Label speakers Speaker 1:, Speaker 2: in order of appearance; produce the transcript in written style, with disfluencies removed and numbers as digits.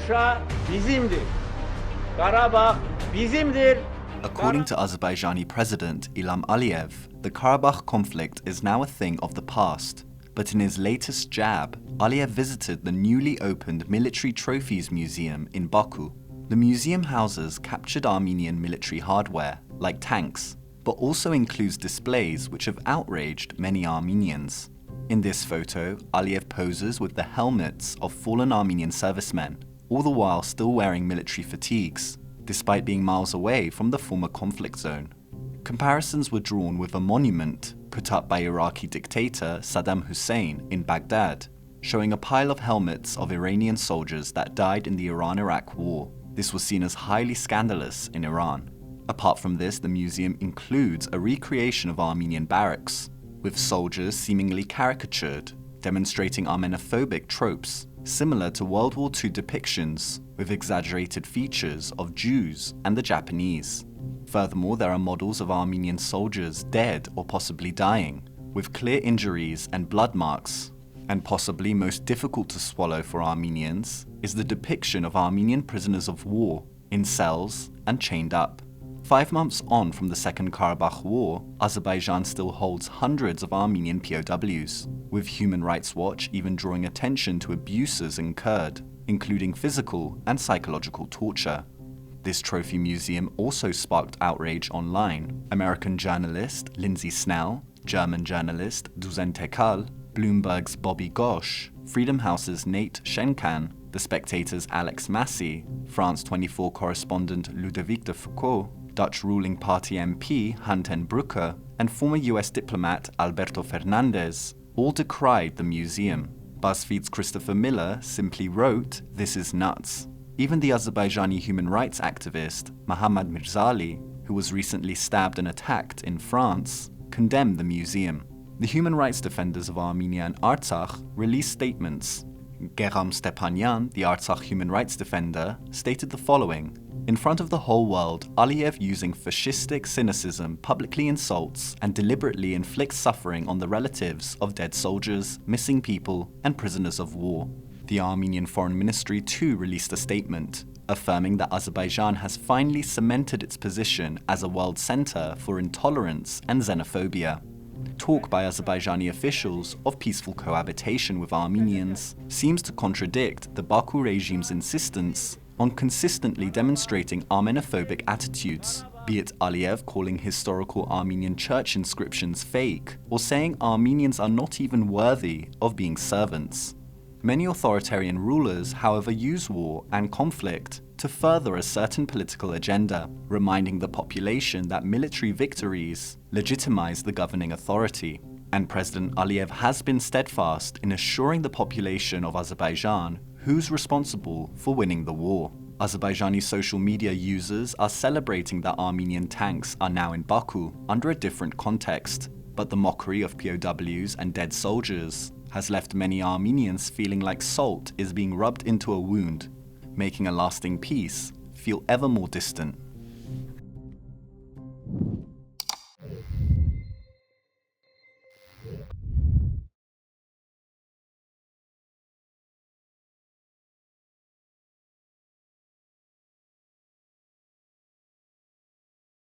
Speaker 1: Şuşa bizimdir. Karabağ bizimdir.
Speaker 2: According to Azerbaijani President Ilham Aliyev, the Karabakh conflict is now a thing of the past. But in his latest jab, Aliyev visited the newly opened Military Trophies Museum in Baku. The museum houses captured Armenian military hardware, like tanks, but also includes displays which have outraged many Armenians. In this photo, Aliyev poses with the helmets of fallen Armenian servicemen, all the while still wearing military fatigues, despite being miles away from the former conflict zone. Comparisons were drawn with a monument put up by Iraqi dictator Saddam Hussein in Baghdad, showing a pile of helmets of Iranian soldiers that died in the Iran-Iraq war. This was seen as highly scandalous in Iran. Apart from this, the museum includes a recreation of Armenian barracks, with soldiers seemingly caricatured, demonstrating Armenophobic tropes, similar to World War II depictions, with exaggerated features of Jews and the Japanese. Furthermore, there are models of Armenian soldiers dead or possibly dying, with clear injuries and blood marks. And possibly most difficult to swallow for Armenians is the depiction of Armenian prisoners of war in cells and chained up. 5 months on from the Second Karabakh War, Azerbaijan still holds hundreds of Armenian POWs, with Human Rights Watch even drawing attention to abuses incurred, including physical and psychological torture. This trophy museum also sparked outrage online. American journalist Lindsay Snell, German journalist Duzen Tekal, Bloomberg's Bobby Gosh, Freedom House's Nate Shenkan, The Spectator's Alex Massey, France 24 correspondent Ludovic de Foucault, Dutch ruling party MP Hans ten Broeke, and former US diplomat Alberto Fernandez all decried the museum. BuzzFeed's Christopher Miller simply wrote, "This is nuts." Even the Azerbaijani human rights activist Mohammad Mirzali, who was recently stabbed and attacked in France, condemned the museum. The human rights defenders of Armenia and Artsakh released statements. Geram Stepanyan, the Artsakh human rights defender, stated the following: "In front of the whole world, Aliyev using fascistic cynicism publicly insults and deliberately inflicts suffering on the relatives of dead soldiers, missing people, and prisoners of war." The Armenian Foreign Ministry too released a statement, affirming that Azerbaijan has finally cemented its position as a world center for intolerance and xenophobia. Talk by Azerbaijani officials of peaceful cohabitation with Armenians seems to contradict the Baku regime's insistence on consistently demonstrating Armenophobic attitudes, be it Aliyev calling historical Armenian church inscriptions fake, or saying Armenians are not even worthy of being servants. Many authoritarian rulers, however, use war and conflict to further a certain political agenda, reminding the population that military victories legitimize the governing authority. And President Aliyev has been steadfast in assuring the population of Azerbaijan who's responsible for winning the war. Azerbaijani social media users are celebrating that Armenian tanks are now in Baku under a different context, but the mockery of POWs and dead soldiers has left many Armenians feeling like salt is being rubbed into a wound, making a lasting peace feel ever more distant.